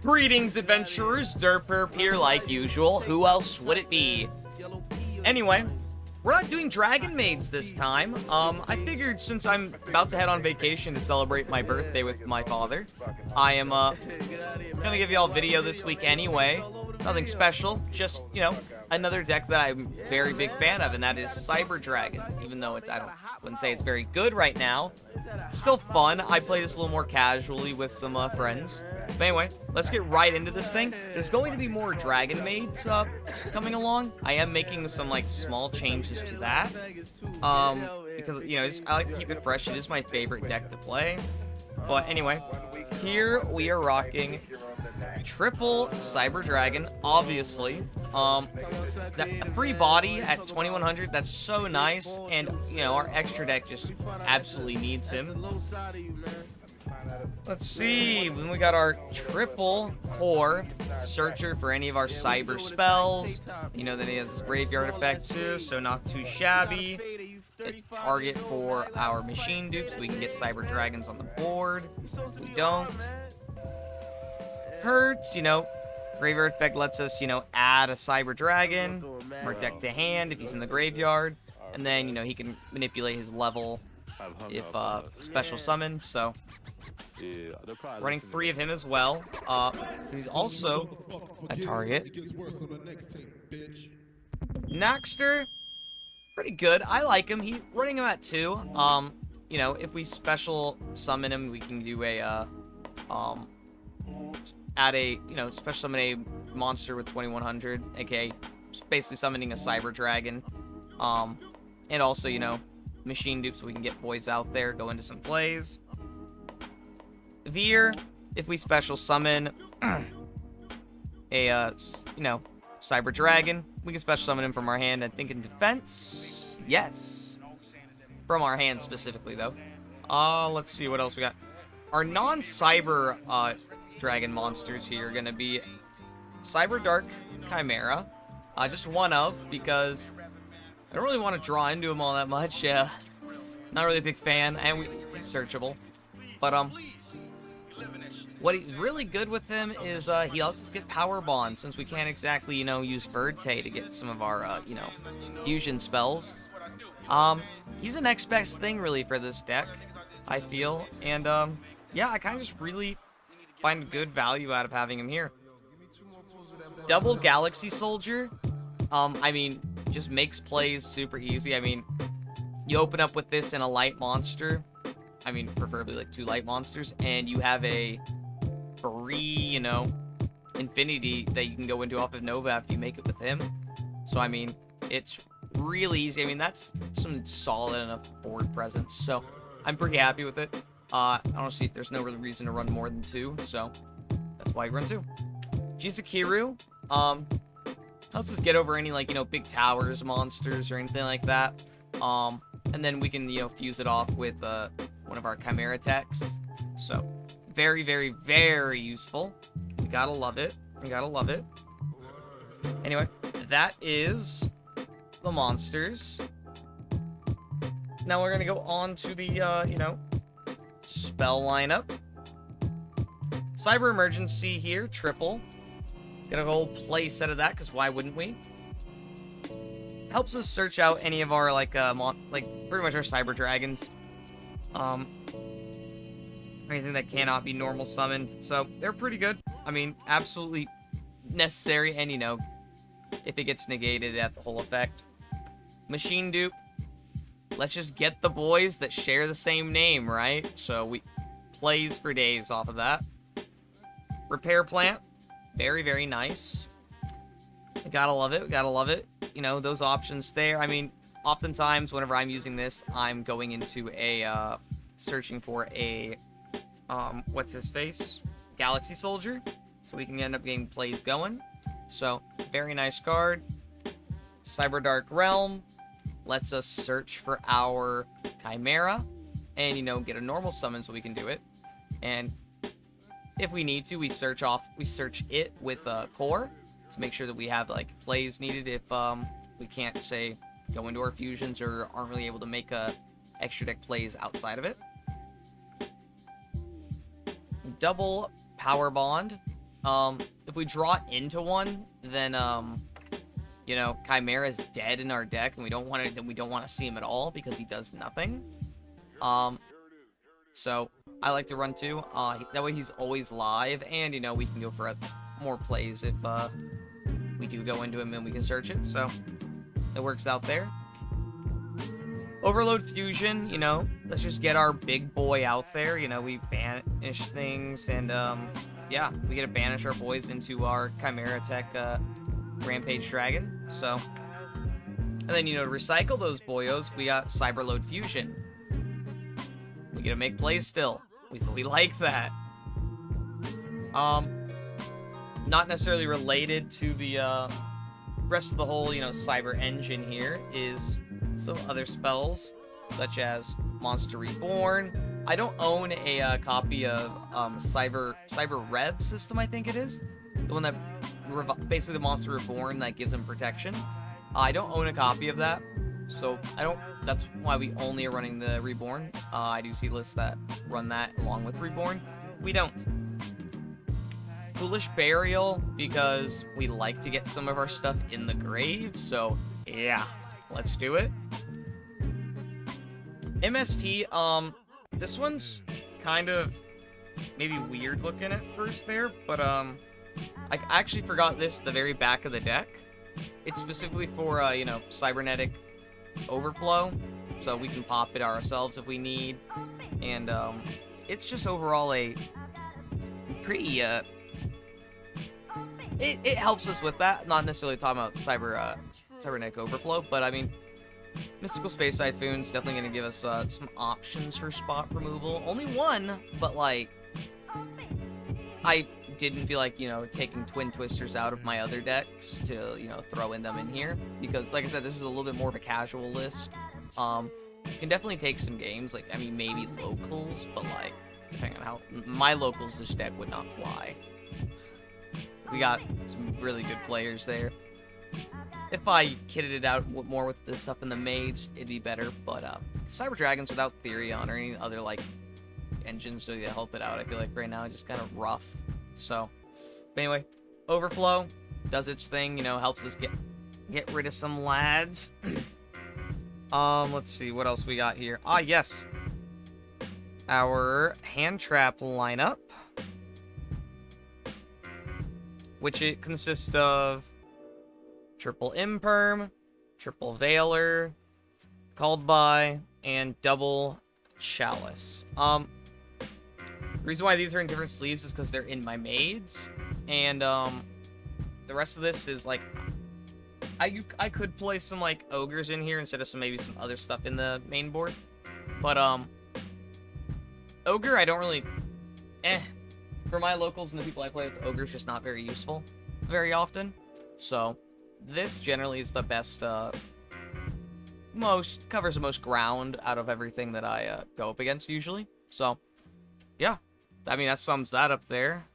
Greetings, adventurers. DerpHerp here, like usual. Who else would it be? Anyway, we're not doing Dragonmaids this time. I figured since I'm about to head on vacation to celebrate my birthday with my father, I am, gonna give y'all a video this week anyway. Nothing special, just, you know, another deck that I'm a very big fan of, and that is Cyber Dragon. Even though I wouldn't say it's very good right now, it's still fun. I play this a little more casually with some friends. But anyway, let's get right into this thing. There's going to be more Dragonmaids coming along. I am making some like small changes to that, because you know I like to keep it fresh. It is my favorite deck to play. But anyway, here we are rocking triple Cyber Dragon, obviously. That free body at 2100, that's so nice, and you know our extra deck just absolutely needs him. Let's see, then we got our triple core searcher for any of our cyber spells. You know that he has his graveyard effect too, so not too shabby. A target for our machine dupes so we can get cyber dragons on the board. If we don't, hurts, you know. Graveyard effect lets us, you know, add a cyber dragon from our deck to hand if he's in the graveyard, and then you know he can manipulate his level if special summoned. So running 3 of him as well. He's also a target. Naxter, pretty good. I like him. Running him at 2. You know, if we special summon him, we can do a add a, you know, special summon a monster with 2100, aka just basically summoning a cyber dragon. And also, you know, machine dupes so we can get boys out there, go into some plays. Veer, if we special summon a, you know, cyber dragon, we can special summon him from our hand, I think in defense. Yes. From our hand specifically, though. Let's see what else we got. Our non-cyber, dragon monsters here are gonna be Cyber Dark Chimera. Just one of, because I don't really want to draw into him all that much. Not really a big fan, and he's searchable. But, what he's really good with him is, he lets us get Power Bond, since we can't exactly, you know, use Verte to get some of our, you know, fusion spells. He's the next best thing, really, for this deck, I feel. And, yeah, I kind of just really find good value out of having him here. Double Galaxy Soldier, I mean, just makes plays super easy. I mean, you open up with this in a light monster, I mean, preferably like 2 light monsters, and you have a free, you know, infinity that you can go into off of Nova after you make it with him. So, I mean, it's really easy. I mean, that's some solid enough board presence, so I'm pretty happy with it. Honestly, there's no really reason to run more than 2, so that's why you run 2. Jizukiru, helps us get over any, like, you know, big towers, monsters, or anything like that. And then we can, you know, fuse it off with, one of our Chimera techs. So, very, very, very useful. You gotta love it. You gotta love it. Anyway, that is the monsters. Now we're gonna go on to the, you know, spell lineup. Cyber Emergency here, triple. Got a whole play set of that, because why wouldn't we? Helps us search out any of our, like, pretty much our cyber dragons. Anything that cannot be normal summoned. So, they're pretty good. I mean, absolutely necessary, and, you know, if it gets negated at the whole effect. Machine dupe. Let's just get the boys that share the same name, right? So we plays for days off of that. Repair plant, very, very nice. We gotta love it, we gotta love it. You know, those options there. I mean, oftentimes whenever I'm using this, I'm going into a, searching for a, what's his face? Galaxy Soldier. So we can end up getting plays going. So, very nice card. Cyber Dark Realm lets us search for our Chimera and, you know, get a normal summon so we can do it. And if we need to, we search it with core to make sure that we have, like, plays needed if we can't, say, go into our fusions or aren't really able to make extra deck plays outside of it. Double Power Bond. If we draw into one, then, you know, Chimera's dead in our deck, and we don't want to see him at all, because he does nothing. So, I like to run 2. That way he's always live, and, you know, we can go for more plays if, we do go into him and we can search it, so it works out there. Overload Fusion, you know, let's just get our big boy out there. You know, we banish things, and, yeah, we get to banish our boys into our Chimera Tech, Rampage Dragon, so. And then, you know, to recycle those boyos, we got Cyberload Fusion. We get to make plays still. We like that. Not necessarily related to the, rest of the whole, you know, Cyber Engine here is some other spells, such as Monster Reborn. I don't own a copy of Cyber Rev system, I think it is. The one that, basically the Monster Reborn that gives him protection. I don't own a copy of that, so that's why we only are running the Reborn. I do see lists that run that along with Reborn. We don't. Foolish Burial, because we like to get some of our stuff in the grave, so yeah, let's do it. MST, this one's kind of maybe weird looking at first there, but I actually forgot this at the very back of the deck. It's specifically for, you know, cybernetic overflow, so we can pop it ourselves if we need, and it's just overall a pretty, it helps us with that. Not necessarily talking about cybernetic overflow, but I mean, Mystical Space Typhoon's definitely going to give us some options for spot removal. Only one, but like, I didn't feel like, you know, taking Twin Twisters out of my other decks to, you know, throw them in here, because like I said, this is a little bit more of a casual list. You can definitely take some games, like, I mean, maybe locals, but like, depending on how my locals, this deck would not fly. We got some really good players there. If I kitted it out more with this stuff in the Mage, it'd be better, but Cyber Dragons without Therion or any other, like, engines to help it out, I feel like right now it's just kind of rough. So, but anyway, Overflow does its thing, you know, helps us get rid of some lads. Let's see, what else we got here? Ah, yes. Our Hand Trap lineup, which it consists of triple Imperm, triple Veiler, Called By, and double Chalice. The reason why these are in different sleeves is because they're in my Maids, and the rest of this is like, I could play some like Ogres in here instead of maybe some other stuff in the main board, but Ogre I don't really, for my locals and the people I play with, Ogre's just not very useful very often. So this generally is the best, covers the most ground out of everything that I go up against usually. So yeah, I mean, that sums that up there.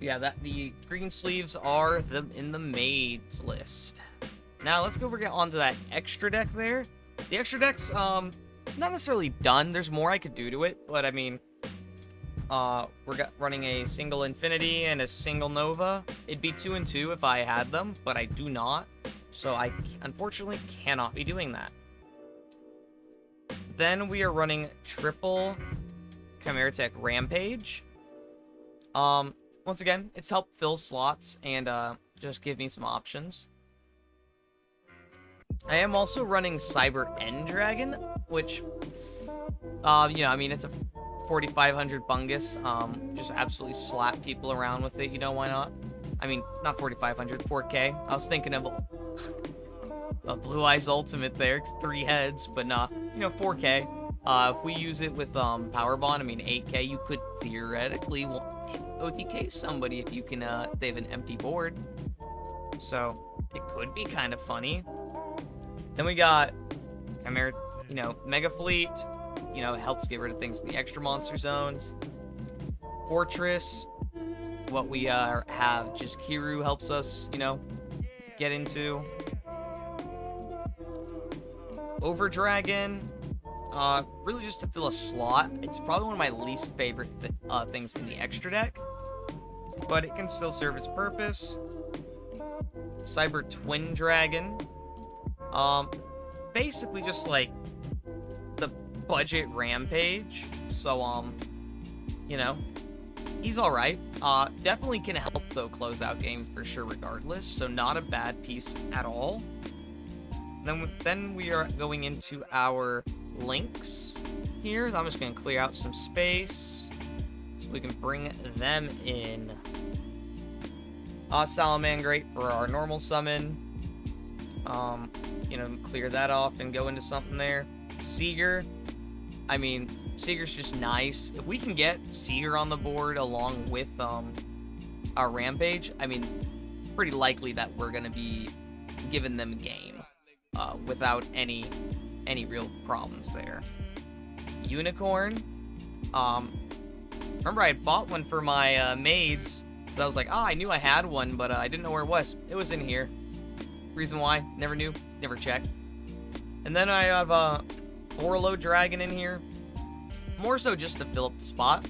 Yeah, the green sleeves are in the Maids list. Now let's go get onto that extra deck there. The extra deck's not necessarily done. There's more I could do to it, but I mean, we're running a single Infinity and a single Nova. It'd be 2 and 2 if I had them, but I do not, so I unfortunately cannot be doing that. Then we are running triple Chimera Tech Rampage. Once again, it's help fill slots and just give me some options. I am also running Cyber End Dragon, which, you know, I mean, it's a 4,500 bungus. Just absolutely slap people around with it, you know, why not? I mean, not 4,500, 4K. I was thinking of a Blue Eyes Ultimate there, 3 heads, but nah, you know, 4K. If we use it with Power Bond, I mean 8K, you could theoretically OTK somebody if you can, they have an empty board. So it could be kind of funny. Then we got Chimera, you know, Mega Fleet, you know, helps get rid of things in the extra monster zones. Fortress, what we have, just Kiru helps us, you know, get into. Over Dragon, really just to fill a slot. It's probably one of my least favorite things in the extra deck. but it can still serve its purpose. Cyber Twin Dragon. Basically just like the budget Rampage. So, you know, he's alright. Definitely can help, though, close out games for sure regardless. So not a bad piece at all. Then we are going into our links here. So I'm just going to clear out some space so we can bring them in. Salamangreat for our normal summon. You know, clear that off and go into something there. Seeger. I mean, Seeger's just nice. If we can get Seeger on the board along with our Rampage, I mean, pretty likely that we're going to be giving them game without any real problems there. Unicorn. Remember I had bought one for my maids, because I was like, I knew I had one, but I didn't know where it was. It was in here. Reason why, never knew, never checked. And then I have Orlo Dragon in here. More so just to fill up the spot.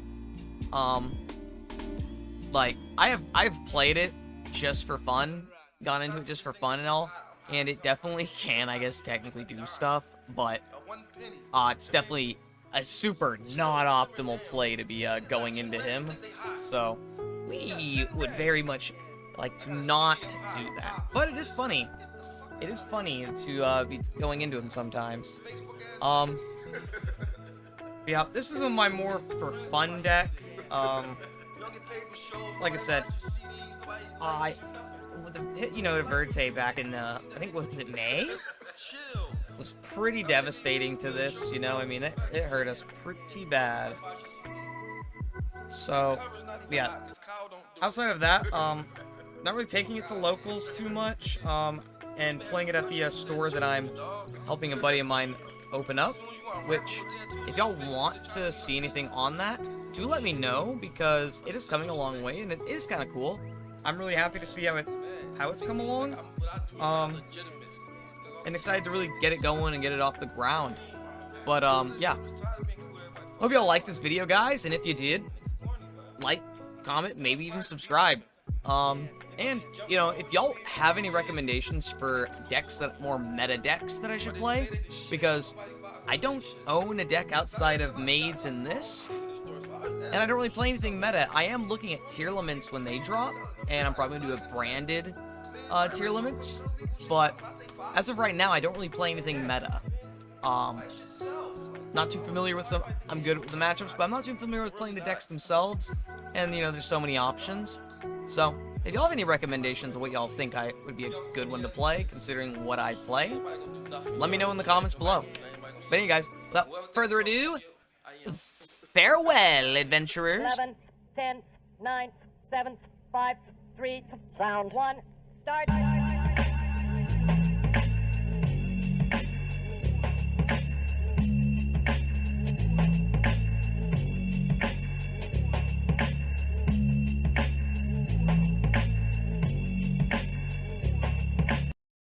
Like, I've played it just for fun. Gone into it just for fun and all. And it definitely can, I guess, technically do stuff. But it's definitely a super not optimal play to be going into him. So we would very much like to not do that. But it is funny. It is funny to be going into him sometimes. Yeah, this is my more for fun deck. Like I said, the hit, to Verte back in, I think, was it May? Was pretty devastating to this, I mean, it hurt us pretty bad. So, yeah. Outside of that, not really taking it to locals too much, and playing it at the store that I'm helping a buddy of mine open up, which, if y'all want to see anything on that, do let me know, because it is coming a long way, and it is kind of cool. I'm really happy to see how it's come along, and excited to really get it going and get it off the ground. But, yeah. Hope y'all liked this video, guys, and if you did, like, comment, maybe even subscribe. And, if y'all have any recommendations for decks more meta decks that I should play, because I don't own a deck outside of Maids and this, and I don't really play anything meta. I am looking at tier limits when they drop, and I'm probably going to do a branded tier limits, but as of right now, I don't really play anything meta. Not too familiar with some. I'm good with the matchups, but I'm not too familiar with playing the decks themselves, and, there's so many options. So, if y'all have any recommendations of what y'all think would be a good one to play, considering what I play, let me know in the comments below. But anyway, guys, without further ado, farewell, adventurers. 11th, 10th, 9th, 7th, 5th, 3, sound 1, start.